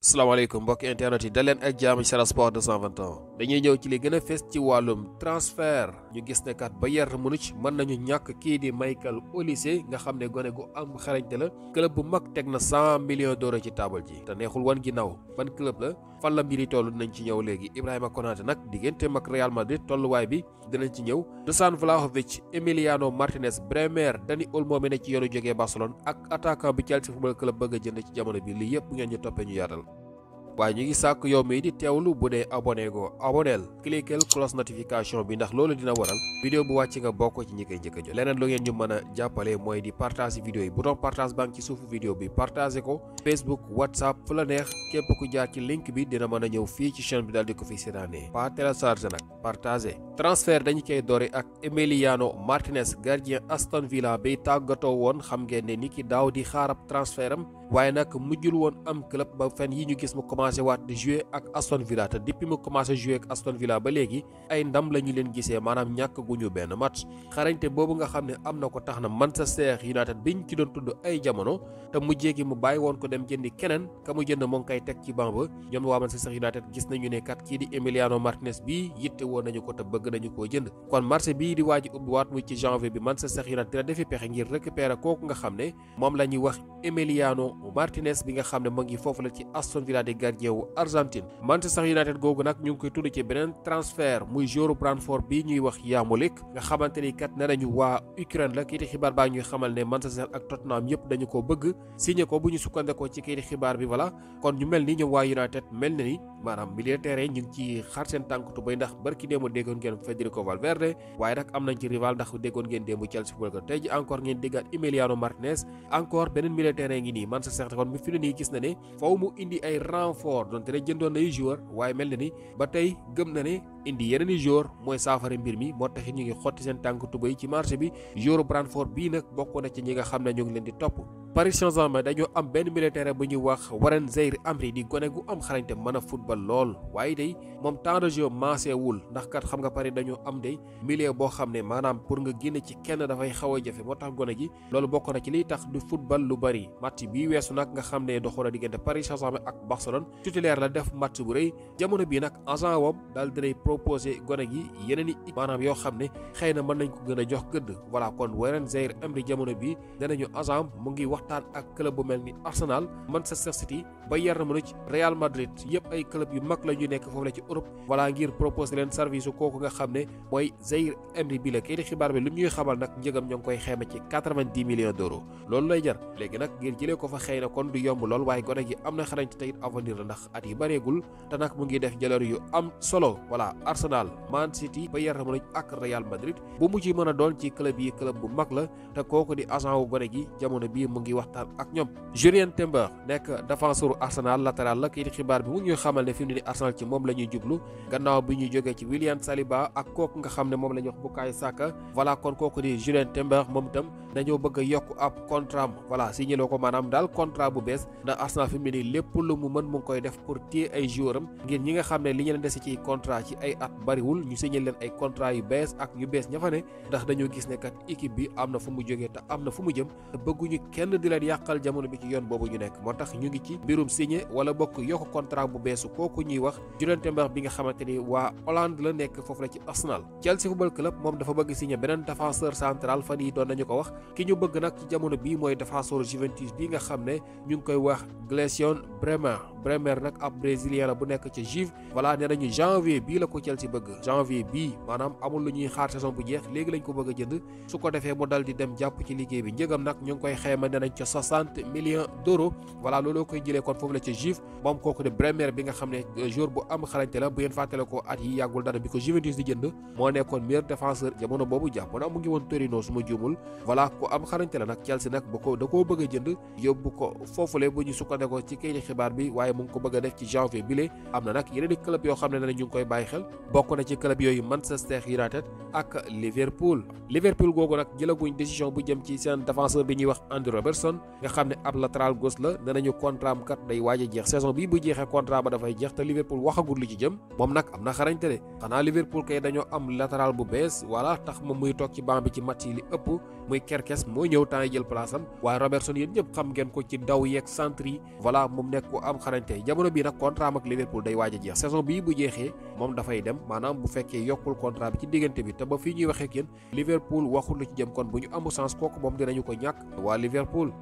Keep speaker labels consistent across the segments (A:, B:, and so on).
A: salaamaaleykum mbokki internet yi daleen ak jaamu ci Sen Sport 221 dañuy ñëw ci li gën a fës ci wàllum transfert ñu gis ne kat Bayern Munich mën nañu ñàkk kii di Michael Olise nga xam ne gone gu am xarañte la club bu mag teg na 100 millions d'euros ci taabal ji te neexul wan ginnaaw ban club la fan la mbiri toll nañ ci ñëw léegi Ibrahima Konaté nag digganteem ak Real Madrid tolluwaay bi dinañ ci ñëw Dusan Vlahovic Emiliano Martinez Bremer Dani Olmo mi ne ci yoonu jógee Barcelone ak attaquant bi Chelsea Football Club bëgg a jënd ci jamono bi lii yëpp bu ngeen ñu toppee ñu yaatal waaye ñu ngi sàkk yow mii di teewlu bu dee abonné go aboneel cliquer cloche notification bi ndax loolu dina waral vidéo bu wàcc nga bokk ci ñi koy njëkk a jot leneen lu ngeen ñu mën a jàppale mooy di partage vidéo yi bouton partage baa ngi ci suufu vidéo bi partagé ko Facebook WhatsApp fu la neex képp ku jaar ci link bi dina mën a ñëw fii ci chaîne bi daal di ko fi seetaanee pas téléchargé nag partagé transfert dañu koy doore ak Emiliano Martinez gardien Aston Villa bay tàggatoo woon xam ngeen ne ni ki daaw di xaarab transfert am waaye nag mujjul woon am club ba fen yi ñu gis mu commencé waat di jouer ak Aston Villa te depuis mu commencé jouer ak Aston Villa ba léegi ay ndam la ñu leen gisee maanaam ñàkk gu ñu benn match xarañte boobu nga xam ne am na ko tax na Manchester United biñ ci doon tudd ay jamono te mujjee gi mu bàyyi woon ko dem jëndi keneen ka mu jënd moo ngi koy teg ci banc ba ñoom waa Manchester United gis nañu ne kat kii di Emiliano Martinez bii yitte woon nañu ko te bëgg nañu koo jënd kon marché bii di waaj ubbiwaat muy ci janvier bi Manchester United dina defi pexe ngir récupérer kooku nga xam ne moom la ñuy wax Emiliano Martinez bi nga xam ne mu ngi foofu la ci Aston Villa di gardien wu Argentine Manchester United googu nag ñu ngi koy tudd ci beneen transfert muy joueur Brentford bii ñuy wax Yarmolenko nga xamante ni kat ne nañu waa Ukraine la kayiti xibaar baa ñuy xamal ne Manchester ak Tottenham yëpp dañu ko bëgg signé ko bu ñu sukkandekoo ci kayiti xibaar bi voilà kon ñu mel ni ñoom waa United mel na ni maanaam milieu terrain ñu ngi ci xar seen tànk tubéy ndax barki démb déggoon ngeen Federico Valverde waaye nag am nañ ci rival ndax déggoon ngeen démb Chelsea Football Club tey ji encore ngeen déggaat Emiliano Martinez encore beneen milieu terrain ngi nii Manchester kon mi fi ne nii gis na ne faw mu indi ay renfort donte ne jëndoon na ay joueur waaye mel na ni ba tey gëm na ne indi yeneen i joueur mooy saafara mbir mi moo taxit ñu ngi xotti seen tànk tubéy ci marché bi joueur Brentford bii nag bokk na ci ñi nga xam ne ñu ngi leen di topp Paris Saint-Germain dañoo am benn milieu terrain bu ñuy wax Warren Zaïre-Emery di gone gu am xarañte mën a football lool waaye day moom temps de jeu maaseewul ndax kat xam nga Paris dañoo am day milieu boo xam ne maanaam pour nga génne ci kenn dafay xaw a jafe moo tax gone gi loolu bokk na ci liy tax du football lu bari match bii weesu nag nga xam ne doxoon na diggante Paris Saint-Germain ak Barcelone titulaire la def match bu rëy jamono bii nag agent wam daal dinay proposé gone gi yeneen i maanaam yoo xam ne xëy na mën nañ ko gën a jox gëdd voilà kon Warren Zaïre-Emery jamono bii danañu agent mu ngi waxtaan ak club bu mel ni Arsenal Manchester City Bayern Munich Real Madrid yëpp ay club yu mag la ñu nekk foofu la ci Europe voilà ngir proposer leen service kooku nga xam ne mooy Zaïre-Emery bi la kayiti xibaar bi lu ñuy xamal nag njëgam ñoo ngi koy xayma ci 90 millions d'euros loolu lay jar léegi nag ngir jëlee ko fa xëy na kon du yomb lool waaye gone gi am na xarañte tey avenir la ndax at yi bareegul te nag mu ngi def jaloor yu am solo voilà Arsenal Man City Bayern Munich ak Real Madrid bu mu ci mën a doon ci club yi club bu mag la te kooku di agent wu gone gi jamono bii mu ngi waxtaan ak ñoom Jurien Timber nekk défenseur Arsenal latéral la kayiti xibaar bi mu ngi xamal ne fi mu ne ni Arsenal ci moom la ñuy jublu gannaaw bi ñuy jógee ci William Saliba ak kooku nga xam ne moom la ñuy wax Bukayo Saka voilà kon kooku di Jurien Timber moom itam dañoo bëgg a yokk ab contrat am voilà signé loo ko maanaam daal contrat bu bees ndax Arsenal fi mu ne nii lépp lu mu mën mu ngi koy def pour téye ay joueur am ngir ñi nga xam ne li ñu leen dese ci contrat ci ay at bariwul ñu signé leen ay contrat yu bees ak ñu bees ña fa ne ndax dañoo gis ne kat équipe bi am na fu mu jógee te am na fu mu jëm te bëgguñu kenn di leen yàqal jamono bi ci yoon boobu ñu nekk moo tax ñu ngi ci mbirum signé wala bokk yokk contrat bu beesu kooku ñuy wax Jurien Timber bi nga xamante ni waa Hollande la nekk foofu la ci Arsenal Chelsea Football Club moom dafa bëgg signé beneen défenseur central fan yi doon nañu ko wax ki ñu bëgg nag ci jamono bii mooy défenseur Juventus bi nga xam ne ñu ngi koy wax Gleison Bremer nag ab brésilien la bu nekk ci Juve voilà nee nañu janvier bii la ko Chelsea bëgg janvier bii maanaam amul lu ñuy xaar saison bu jeex léegi lañ ko bëgg a jënd su ko defee mu dal di dem jàpp ci liggéey bi njëgam nag ñu ngi koy xayma nee nañ ca 60 millions d'euros voilà looloo koy jëlee kon foofu la ci Juve moom kooku de Bremer bi nga xam ne joueur bu am xarañte la bu ngeen fàttale ko at yi yàggul dara bi ko Juventus di jënd moo nekkoon meilleur défenseur jamono boobu jàpp na mu ngi woon Torino su ma juumul voilà ku am xarañte la nag Chelsea nag ba ko da koo bëgg a jënd yóbbu ko foofule bu ñu sukkandekoo ci kayiti xibaar bi waaye mu ngi ko bëgg a def ci janvier bile am na nag yeneen i club yoo xam ne ñu ngi koy bàyyi xel bokk na ci club yooyu Manchester United ak Liverpool googu nag jëlaguñ décision bu jëm ci seen défenseur bi ñuy wax Andy Robertson nga xam ne ab latéral gauche la nee nañu contrat am kat day waaj a jeex saison bi bu jeexee contrat ba dafay jeex te Liverpool waxagul li ci jëm moom nag am na xarañte de xanaa Liverpool kay dañoo am latéral bu bees voilà tax moom muy toog ci banc bi ci match yi li ëpp muy Kerkez moo ñëw temps yi jël place am waaye Robertson yéen ñëpp xam ngeen ko ci daw yeeg centre yi voilà moom nekk ku am xarañte jamono bii nag contrat am ak Liverpool day waaj a jeex saison bii bu jeexee moom dafay dem maanaam bu fekkee yokkul contrat bi ci diggante bi te ba fii ñuy waxee ak yéen Liverpool waxul lu ci jëm kon bu ñu amu chance kooku moom dinañu ko ñàkk waa Liverpool.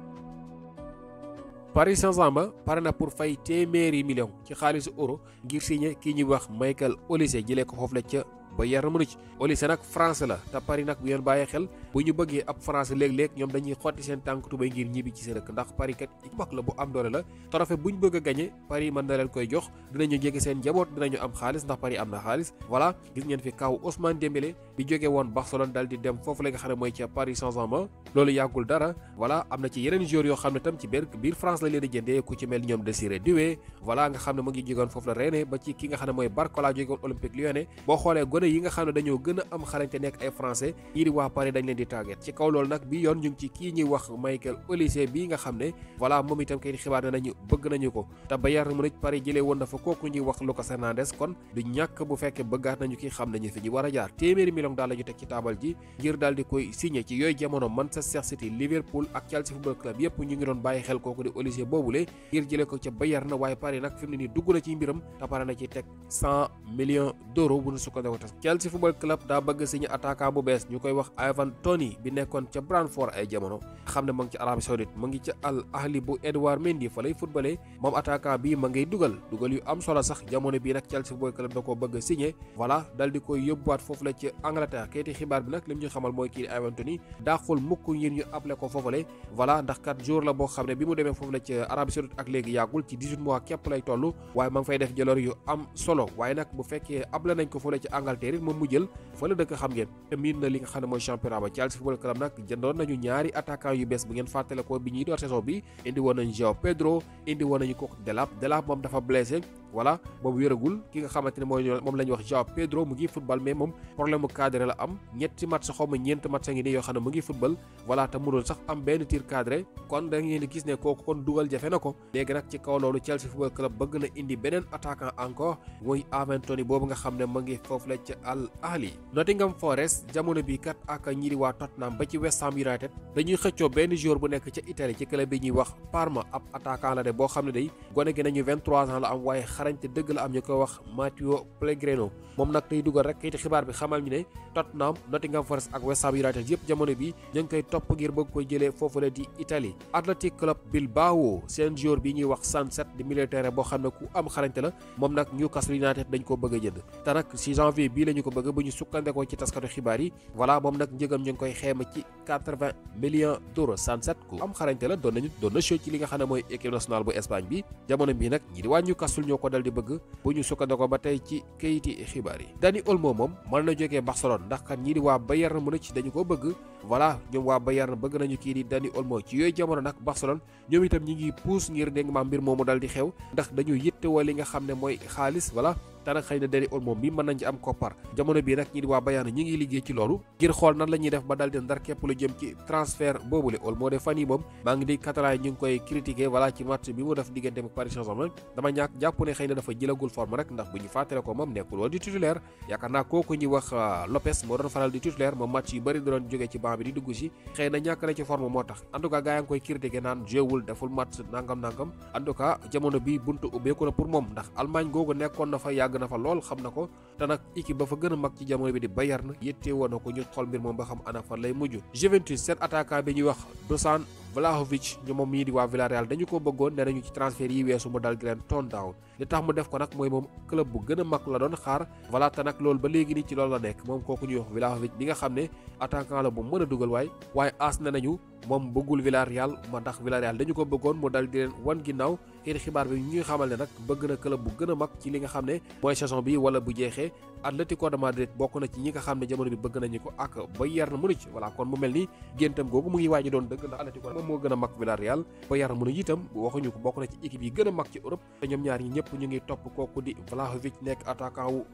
A: Paris Saint-Germain pare na pour fay téeméeri million ci xaalisu euro ngir signé kii ñuy wax Michael Olise jëlee ko foofu la ca Bayern Munich. Olise nag français la te Paris nag bu ngeen bàyyee xel bu ñu bëggee ab français léeg-léeg ñoom dañuy xotti seen tànk tubay ngir ñibbi ci seen dëkk ndax Paris kat mag la bu am doole la trophée bu ñu bëgg a gagné Paris mën na leen koy jox dinañu jege seen njaboot dinañu am xaalis ndax Paris am na xaalis voilà gis ngeen fi kaw Ousmane Dembélé bi jóge woon Barcelone dal di dem foofu la nga xam ne mooy ca Paris Saint-Germain loolu yàggul dara voilà am na ci yeneen joueurs yoo xam ne tam ci biir France la leen di jëndee ku ci mel ñoom Désiré Doué voilà nga xam ne mu ngi jógoon foofu la Rennes ba ci ki nga xam ne mooy Barcola jógoon Olympique Lyonnais boo xoolee gone yi nga xam ne dañoo gën a am xarañte nekk ay français yii di waa Paris dañ leen di tàggat ci kaw loolu nag bi yoon ñu ngi ci kii ñuy wax Michael Olise bii nga xam ne voilà moom itam kay xibaar ne nañu bëgg nañu ko te Bayern Munich Paris jëlee woon na fa kooku ñuy wax Lucas Hernandez kon du ñàkk bu fekkee bëggaat nañu ki xam nañu fi ñu war a jaar téeméeri million daal la ñu teg ci taabal ji ngir daal di koy signé ci yooyu jamono Manchester City Liverpool ak Chelsea Football Club yépp ñu ngi doon bàyyi xel kooku di Olise boobule ngir jëlee ko ca Bayern waaye Paris nag fi mu ne nii dugg na ci mbiram te pare na ci teg 100 millions d'euros bu ñu sukkandikoo tas Chelsea Football Club daa bëgg signé attaquant bu bees ñu koy wax Ivan Toney bi nekkoon ca Brentford ay jamono xam ne mu ngi ci Arabie Saoudite mu ngi ca Al Ahli bu Edouard Mendy fa lay footballé moom attaquant bi ma ngay dugal yu am solo sax jamono bii nag Chelsea Football Club da koo bëgg signé voilà dal di koy yóbbuwaat foofu la ci Angleterre kayiti xibaar bi nag lim ñu xamal mooy kii di Ivan Toney daaxul mukk ngir ñu appelé ko foofule voilà ndax kat jour la boo xam ne bi mu demee foofu la ci Arabie Saoudite ak léegi yàggul ci 18 mois képp lay toll waaye ma ngi fay def jaloor yu am solo waaye nag bu fekkee appelé nañ ko foofu la ci Angleterre it moom mu jël fa la dëkk xam ngeen te miin na li nga xam ne mooy championnat ba Chelsea Football Club nag jëndoon nañu ñaari attaquant yu bees bu ngeen fàttale ko bi ñuy door saison bi indi woon nañu João Pedro indi woon nañu ko Delap moom dafa blessé voilà boobu wéragul ki nga xamante ne mooy moom la ñuy wax João Pedro mu ngi football mais moom problème mu cadré la am ñetti match xaw ma ñeent match ngi nii yoo xam ne mu ngi football voilà te mënul sax am benn tir cadré kon da ngeen di gis ne kooku kon dugal jafe na ko léegi nag ci kaw loolu Chelsea Football Club bëgg na indi beneen attaquant encore muy Ivan Toney boobu nga xam ne mu ngi foofu la ca Al Ahli Nottingham Forest jamono bi kat ak ñi di waa Tottenham ba ci West Ham United dañuy xëccoo benn joueur bu nekk ca Italie ci club bi ñuy wax Parma ab attaquant la de boo xam ne day gone gi nañu 23 ans la am waaye xarañte dëgg la am ñu koy wax Matteo Pellegrino moom nag tey dugal rek kayiti xibaar bi xamal ñu ne Tottenham Nottingham Forest ak West Ham United yëpp jamono bi ñu ngi koy topp ngir bëgg koy jëlee foofu la di Italie Athletic Club Bilbao seen joueur bi ñuy wax Sancet di milieu terrain boo xam ne ku am xarañte la moom nag Newcastle United dañ ko bëgg a jënd te nag si janvier bii la ñu ko bëgg bu ñu sukkandekoo ci taskatu xibaar yi voilà moom nag njëgam ñu ngi koy xeema ci 80 millions d'euros Sancet ku am xarañte la doon na show ci li nga xam ne mooy équipe nationale bu Espagne bi jamono bi nag ñi di waa Newcastle ñoo ko dal di bëgg bu ñu sukkandekoo ba tey ci kayiti xibaar yi Dani Olmo moom mën na jógee Barcelone ndax kan ñii di waa Bayern Munich dañu ko bëgg voilà ñoom waa Bayern bëgg nañu kii di Dani Olmo ci yooyu jamono nag Barcelone ñoom itam ñi ngi puus ngir dégg ma mbir moomu dal di xew ndax dañu yittewoo li nga xam ne mooy xaalis voilà te nag xëy na Dani Olmo bi mën nañ ci am koppar jamono bii nag ñi di waa Bayern ñi ngi liggéey ci loolu ngir xool nan la ñuy def ba dal di ndar képp lu jëm ci transfert boobule Olmo de fan yi moom maa ngi di Catalan yi ñu ngi koy critiquer voilà ci match bi mu def diggante ak Paris Saint-Germain dama jàpp ne xëy na dafa jëlagul forme rek ndax bu ñu fàttale ko moom nekkul woon di titulaire yaakaar naa kooku ñuy wax Lopez moo doon faral di titulaire moom match yu bëri da doon jógee ci banc bi di dugg si xëy na ñàkk na ci forme moo tax en tout cas gars yaa ngi koy critiquer naan jéewul deful match nangam en tout cas jamono bi buntu ubbeeku na pour moom ndax Allemagne googu nekkoon na fa yàgg na fa lool xam na ko te nag équipe ba fa gën a mag ci jamono bi di Bayern yéttee woon na ko ñu xool mbir moom ba xam ana fan lay mujj Juventus seen attaquant bi ñuy wax Dusan Vlahovic ñu moom mii di waa Villarreal dañu ko bëggoon ne nañu ci transfert yi weesu mu dal di leen tone down li tax mu def ko nag mooy moom club bu gën a mag la doon xaar voilà te nag loolu ba léegi nii ci loolu la nekk moom kooku ñuy wax Vlahovic bi nga xam ne attaquant la bu mën a dugal waaye aas na nañu moom bëggul Villarreal ma ndax Villarreal dañu ko bëggoon mu dal di leen wan ginnaaw kii xibaar bi ñuy xamal ne nag bëgg na club bu gën a mag ci li nga xam ne mooy saison bi wala bu jeexee Atlético de Madrid bokk na ci ñi nga xam ne jamono bi bëgg nañu ko ak Bayern Munich voilà kon mu mel ni géntam googu mu ngi waaj doon dëgg ndax Atlético moom moo gën a mag Villarreal Bayern Munich itam waxuñu ko bokk na ci équipe yi gën a mag ci Europe te ñoom ñaar ñi ñëpp ñu ngi topp kooku di Vlahovic nekk attaquant wu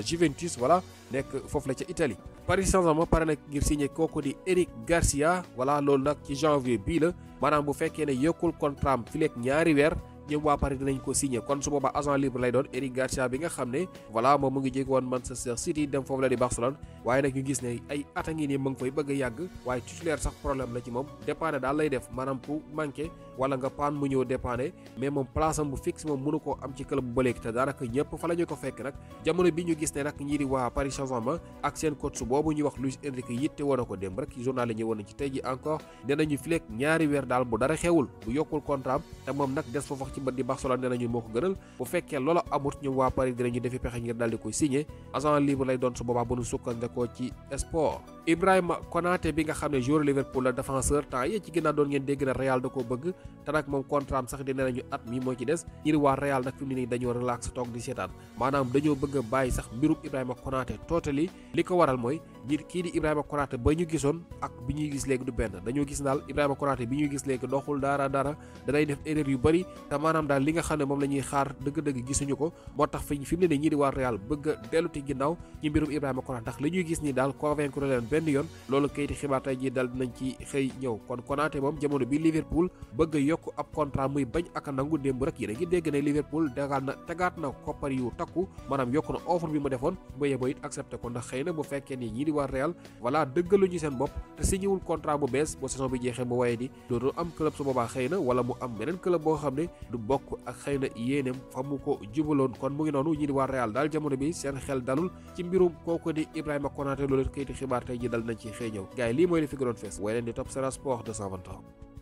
A: Juventus voilà nekk foofu la ca Italie Paris Saint-Germain pare na ngir signé kooku di Eric Garcia voilà loolu nag ci janvier bii la maanaam bu fekkee ne yokkul contrat am fileeg ñaari weer ñoom waa Paris dinañ ko signé kon su boobaa agent libre lay doon Eric Garcia bi nga xam ne voilà moom mu ngi jóge woon Manchester City dem foofu la di Barcelone waaye nag ñu gis ne ay at a ngi nii mu ngi fay bëgg a yàgg waaye titulaire sax problème la ci moom dépanner daal lay def maanaam ku manqué wala nga paan mu ñëw dépanner mais moom place am bu fixe moom mënu koo am ci club bu ba léegi te daanaka ñëpp fa la ñu ko fekk nag jamono bi ñu gis ne nag ñii di waa Paris Saint-Germain ak seen coach boobu ñuy wax Luis Enrique yitte woon na ko dem rek journal yi ñëwoon nañ ci tey ji encore nee nañu fileeg ñaari weer daal bu dara xewul bu yokkul contrat te moom nag des foofu ci bët di Barcelone nee nañu moo ko gënal bu fekkee loola amut ñoom waa Paris dinañu defi pexe ngir daal di koy signé agent libre lay doon su boobaa bu nu sukkandikoo ci sport. Ibrahima Konaté bi nga xam ne joueur Liverpool la défenseur temps yi ci ginnaaw doon ngeen dégg na Real da koo bëgg te nag moom contrat am sax di nee nañu at mi moo ci des ñi di waa Real nag fi mu ne nii dañoo relax toog di seetaan maanaam dañoo bëgg a bàyyi sax mbirum Ibrahima Konaté totally li ko waral mooy kii di Ibrahima Konaté ba ñu gisoon ak bi ñuy gis léegi du benn dañoo gis daal Ibrahima Konaté bi ñuy gis léegi doxul dara danay def erreur yu bëri te maanaam daal li nga xam ne moom la ñuy xaar dëgg-dëgg gisuñu ko moo tax fi mu ne nii ñi di waa Real bëgg a delluti ginnaaw ci mbirum Ibrahima Konaté ndax li ñuy gis ni daal convaincre leen benn yoon loolu kayiti xibaar tey ji dal dinañ ci xëy ñëw kon Konaté moom jamono bi Liverpool bëgg a yokk ab contrat muy bañ ak a nangu démb rek yéen a ngi dégg ne Liverpool tegaat na koppar yu takku maanaam yokk na offre bi mu defoon ba yebo it accepté ko ndax xëy na bu fekkee ni ñii di waa Real voilà dëggaluñu seen bopp te signéwul contrat bu bees bu saison bi jeexee mu waye di dootul am club su boobaa xëy na wala mu am beneen club boo xam ne du bokk ak xëy na yéeneem fa mu ko jubaloon kon mu ngi noonu ñii di waa Real daal jamono bi seen xel dalul ci mbirum kooku di Ibrahima Konaté loolu kayiti xibaar tey ji dal nañ ci xëy ñëw gars yi lii mooy li fi gënoon fees way leen di topp Sen Sport 221